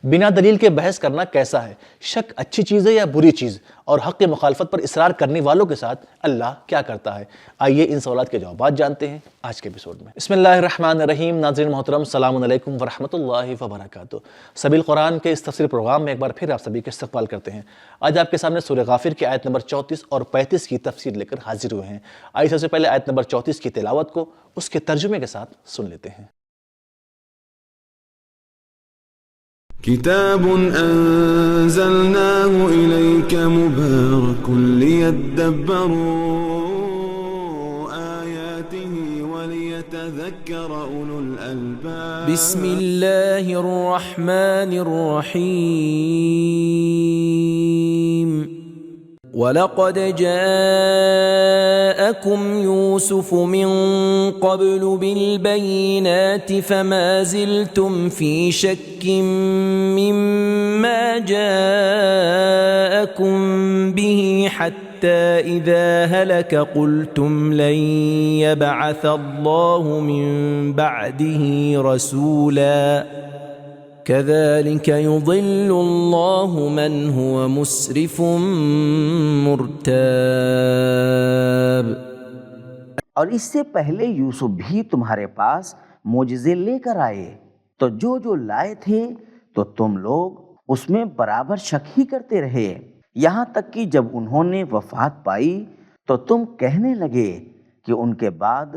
بنا دلیل کے بحث کرنا کیسا ہے؟ شک اچھی چیز ہے یا بری چیز؟ اور حق کی مخالفت پر اصرار کرنے والوں کے ساتھ اللہ کیا کرتا ہے؟ آئیے ان سوالات کے جوابات جانتے ہیں آج کے ایپیسوڈ میں۔ بسم اللہ الرحمن الرحیم۔ ناظرین محترم، السلام علیکم ورحمۃ اللہ وبرکاتہ۔ سبیل قرآن کے اس تفسیر پروگرام میں ایک بار پھر آپ سبھی کا استقبال کرتے ہیں۔ آج آپ کے سامنے سورہ غافر کی آیت نمبر 34 اور 35 کی تفسیر لے کر حاضر ہوئے ہیں۔ آئیے سب سے پہلے آیت نمبر 34 کی تلاوت کو اس کے ترجمے کے ساتھ سن لیتے ہیں۔ كتاب أنزلناه إليك مبارك ليدبروا آياته وليتذكر أولو الألباب بسم الله الرحمن الرحيم وَلَقَدْ جَاءَكُمْ يُوسُفُ مِنْ قَبْلُ بِالْبَيِّنَاتِ فَمَا زِلْتُمْ فِي شَكٍّ مِّمَّا جَاءَكُمْ بِهِ حَتَّى إِذَا هَلَكَ قُلْتُمْ لَنْ يَبْعَثَ اللَّهُ مِنْ بَعْدِهِ رَسُولًا كَذَلِكَ يُضِلُّ اللَّهُ مَنْ هُوَ مُسْرِفٌ مُرْتَابٌ۔ اور اس سے پہلے یوسف بھی تمہارے پاس معجزے لے کر آئے، تو جو لائے تھے تو تم لوگ اس میں برابر شک ہی کرتے رہے، یہاں تک کہ جب انہوں نے وفات پائی تو تم کہنے لگے کہ ان کے بعد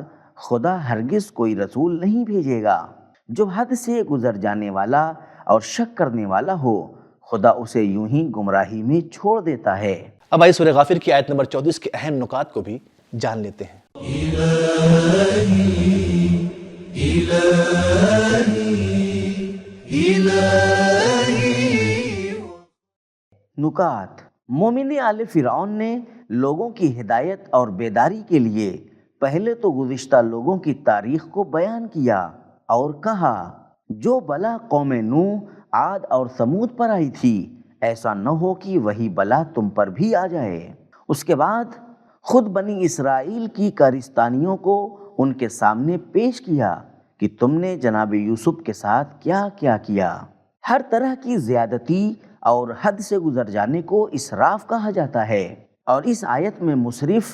خدا ہرگز کوئی رسول نہیں بھیجے گا۔ جو حد سے گزر جانے والا اور شک کرنے والا ہو، خدا اسے یوں ہی گمراہی میں چھوڑ دیتا ہے۔ اب آئیے سورہ غافر کی آیت نمبر 34 کے اہم نکات کو بھی جان لیتے ہیں۔ نکات: مومن آل فرعون نے لوگوں کی ہدایت اور بیداری کے لیے پہلے تو گزشتہ لوگوں کی تاریخ کو بیان کیا اور کہا جو بلا قوم نوح، عاد اور ثمود پر آئی تھی، ایسا نہ ہو کہ وہی بلا تم پر بھی آ جائے۔ اس کے بعد خود بنی اسرائیل کی کارستانیوں کو ان کے سامنے پیش کیا کہ تم نے جناب یوسف کے ساتھ کیا کیا کیا۔ ہر طرح کی زیادتی اور حد سے گزر جانے کو اسراف کہا جاتا ہے، اور اس آیت میں مسرف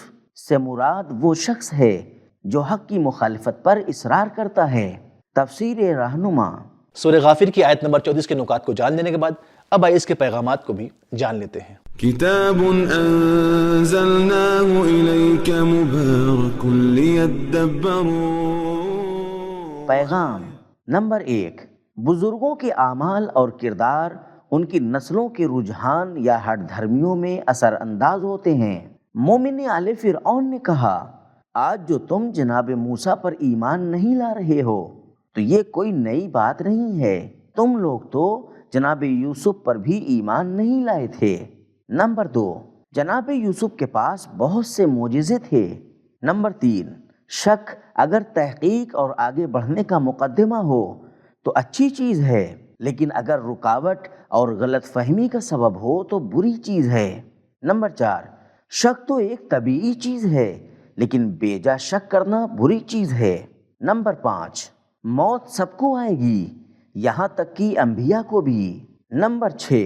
سے مراد وہ شخص ہے جو حق کی مخالفت پر اصرار کرتا ہے۔ تفسیر رہنما۔ سورہ غافر کی آیت نمبر 34 کے نکات کو جان لینے کے بعد اب آئیے اس کے پیغامات کو بھی جان لیتے ہیں۔ كتاب أنزلناه إليك مبارك ليدبروا۔ پیغام نمبر 1، بزرگوں کے اعمال اور کردار ان کی نسلوں کے رجحان یا ہٹ دھرمیوں میں اثر انداز ہوتے ہیں۔ مومن آل فرعون نے کہا، آج جو تم جناب موسیٰ پر ایمان نہیں لا رہے ہو تو یہ کوئی نئی بات نہیں ہے، تم لوگ تو جناب یوسف پر بھی ایمان نہیں لائے تھے۔ نمبر 2، جناب یوسف کے پاس بہت سے معجزے تھے۔ نمبر 3، شک اگر تحقیق اور آگے بڑھنے کا مقدمہ ہو تو اچھی چیز ہے، لیکن اگر رکاوٹ اور غلط فہمی کا سبب ہو تو بری چیز ہے۔ نمبر 4، شک تو ایک طبیعی چیز ہے، لیکن بیجا شک کرنا بری چیز ہے۔ نمبر 5، موت سب کو آئے گی، یہاں تک کہ انبیاء کو بھی۔ نمبر 6،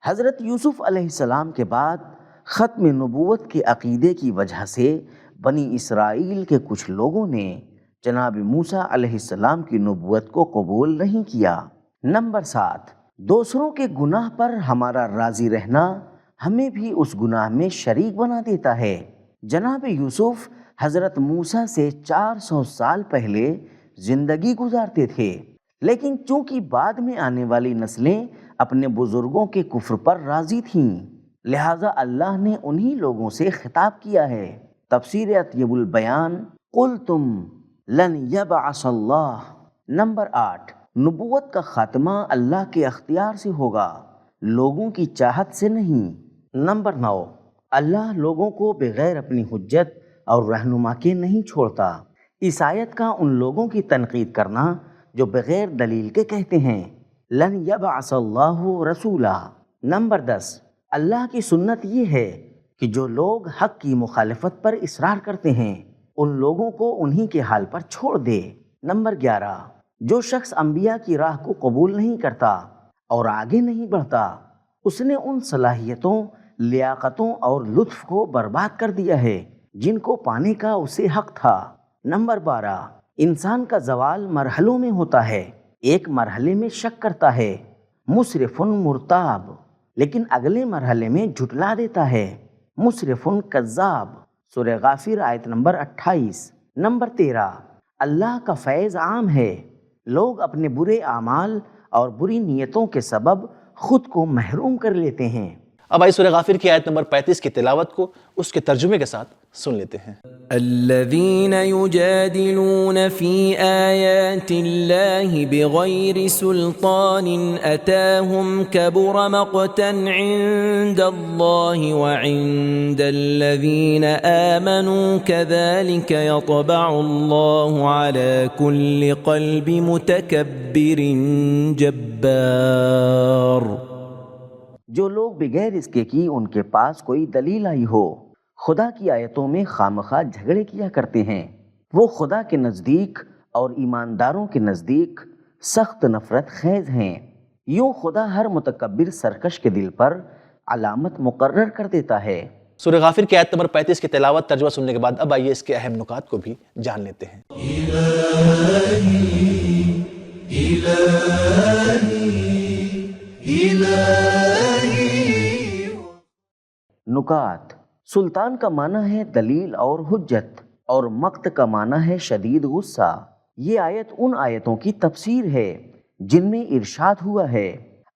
حضرت یوسف علیہ السلام کے بعد ختم نبوت کے عقیدے کی وجہ سے بنی اسرائیل کے کچھ لوگوں نے جناب موسیٰ علیہ السلام کی نبوت کو قبول نہیں کیا۔ نمبر 7، دوسروں کے گناہ پر ہمارا راضی رہنا ہمیں بھی اس گناہ میں شریک بنا دیتا ہے۔ جناب یوسف حضرت موسیٰ سے 400 سال پہلے زندگی گزارتے تھے، لیکن چونکہ بعد میں آنے والی نسلیں اپنے بزرگوں کے کفر پر راضی تھیں، لہٰذا اللہ نے انہی لوگوں سے خطاب کیا ہے۔ تفسیر اطیب البیان۔ قلتم لن یبعث اللہ۔ نمبر 8، نبوت کا خاتمہ اللہ کے اختیار سے ہوگا، لوگوں کی چاہت سے نہیں۔ نمبر 9، اللہ لوگوں کو بغیر اپنی حجت اور رہنما کے نہیں چھوڑتا۔ اس آیت کا ان لوگوں کی تنقید کرنا جو بغیر دلیل کے کہتے ہیں لن یبعث اللہ رسولا۔ نمبر 10، اللہ کی سنت یہ ہے کہ جو لوگ حق کی مخالفت پر اصرار کرتے ہیں ان لوگوں کو انہی کے حال پر چھوڑ دے۔ نمبر 11، جو شخص انبیاء کی راہ کو قبول نہیں کرتا اور آگے نہیں بڑھتا، اس نے ان صلاحیتوں، لیاقتوں اور لطف کو برباد کر دیا ہے جن کو پانے کا اسے حق تھا۔ نمبر 12، انسان کا زوال مرحلوں میں ہوتا ہے۔ ایک مرحلے میں شک کرتا ہے، مسرف مرتاب، لیکن اگلے مرحلے میں جھٹلا دیتا ہے، مسرف کذاب۔ سورہ غافر آیت نمبر 28۔ نمبر 13، اللہ کا فیض عام ہے، لوگ اپنے برے اعمال اور بری نیتوں کے سبب خود کو محروم کر لیتے ہیں۔ اب آئیے سورہ غافر کی آیت نمبر 35 کی تلاوت کو اس کے ترجمے کے ساتھ سن لیتے ہیں۔ الذين يجادلون في آيات الله بغير سلطان أتاهم كبر مقتا عند الله وعند الذين آمنوا كذلك يطبع الله على كل قلب متكبر جبار۔ جو لوگ بغیر اس کے کہ ان کے پاس کوئی دلیل آئی ہو خدا کی آیتوں میں خامخواہ جھگڑے کیا کرتے ہیں، وہ خدا کے نزدیک اور ایمانداروں کے نزدیک سخت نفرت خیز ہیں۔ یوں خدا ہر متکبر سرکش کے دل پر علامت مقرر کر دیتا ہے۔ سورہ غافر کی آیت نمبر 35 کی تلاوت ترجمہ سننے کے بعد اب آئیے اس کے اہم نکات کو بھی جان لیتے ہیں۔ نکات: سلطان کا معنی ہے دلیل اور حجت، اور مقت کا معنی ہے شدید غصہ۔ یہ آیت ان آیتوں کی تفسیر ہے جن میں ارشاد ہوا ہے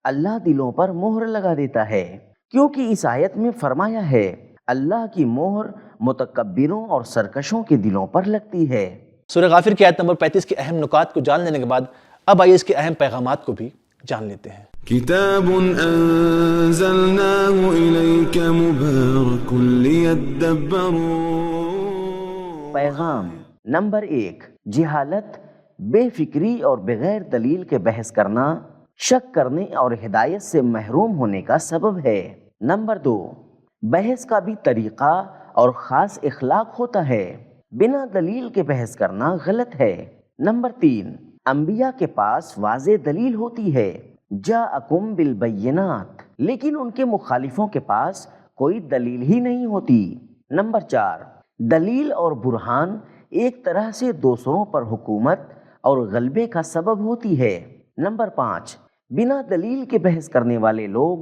اللہ دلوں پر مہر لگا دیتا ہے، کیونکہ اس آیت میں فرمایا ہے اللہ کی مہر متکبروں اور سرکشوں کے دلوں پر لگتی ہے۔ سورہ غافر کی آیت نمبر 35 کے اہم نکات کو جان لینے کے بعد اب آئیے اس کے اہم پیغامات کو بھی جان لیتے ہیں۔ كتاب أنزلناه إليك مبارك ليدبروا۔ پیغام نمبر 1، جہالت، بے فکری اور بغیر دلیل کے بحث کرنا شک کرنے اور ہدایت سے محروم ہونے کا سبب ہے۔ نمبر 2، بحث کا بھی طریقہ اور خاص اخلاق ہوتا ہے، بنا دلیل کے بحث کرنا غلط ہے۔ نمبر 3، انبیاء کے پاس واضح دلیل ہوتی ہے، جاءکم بالبینات، لیکن ان کے مخالفوں کے پاس کوئی دلیل ہی نہیں ہوتی۔ نمبر 4، دلیل اور برہان ایک طرح سے دوسروں پر حکومت اور غلبے کا سبب ہوتی ہے۔ نمبر 5، بنا دلیل کے بحث کرنے والے لوگ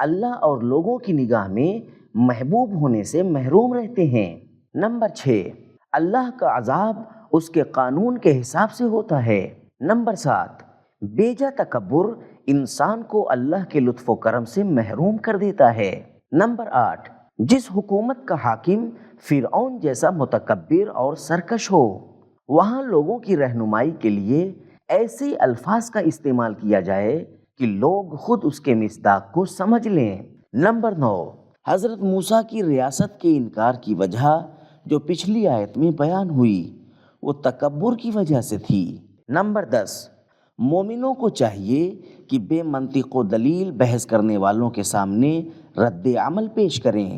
اللہ اور لوگوں کی نگاہ میں محبوب ہونے سے محروم رہتے ہیں۔ نمبر 6، اللہ کا عذاب اس کے قانون کے حساب سے ہوتا ہے۔ نمبر 7، بیجا تکبر انسان کو اللہ کے لطف و کرم سے محروم کر دیتا ہے۔ نمبر 8، جس حکومت کا حاکم فرعون جیسا متکبر اور سرکش ہو، وہاں لوگوں کی رہنمائی کے لیے ایسے الفاظ کا استعمال کیا جائے کہ لوگ خود اس کے مصداق کو سمجھ لیں۔ نمبر 9، حضرت موسیٰ کی ریاست کے انکار کی وجہ جو پچھلی آیت میں بیان ہوئی وہ تکبر کی وجہ سے تھی۔ نمبر 10، مومنوں کو چاہیے کہ بے منطق و دلیل بحث کرنے والوں کے سامنے رد عمل پیش کریں،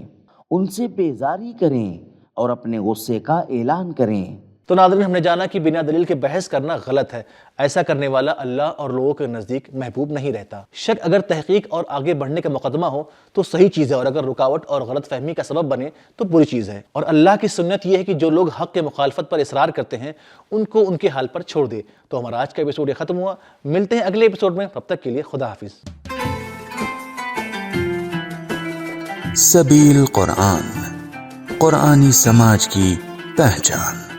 ان سے بیزاری کریں اور اپنے غصے کا اعلان کریں۔ تو ناظرین، ہم نے جانا کہ بنا دلیل کے بحث کرنا غلط ہے، ایسا کرنے والا اللہ اور لوگوں کے نزدیک محبوب نہیں رہتا۔ شک اگر تحقیق اور آگے بڑھنے کا مقدمہ ہو تو صحیح چیز ہے، اور اگر رکاوٹ اور غلط فہمی کا سبب بنے تو بری چیز ہے۔ اور اللہ کی سنت یہ ہے کہ جو لوگ حق کے مخالفت پر اصرار کرتے ہیں ان کو ان کے حال پر چھوڑ دے۔ تو ہمارا آج کا ایپیسوڈ یہ ختم ہوا، ملتے ہیں اگلے ایپیسوڈ میں، تب تک کے لیے خدا حافظ۔ سبیل قرآن، قرآنی سماج کی پہچان۔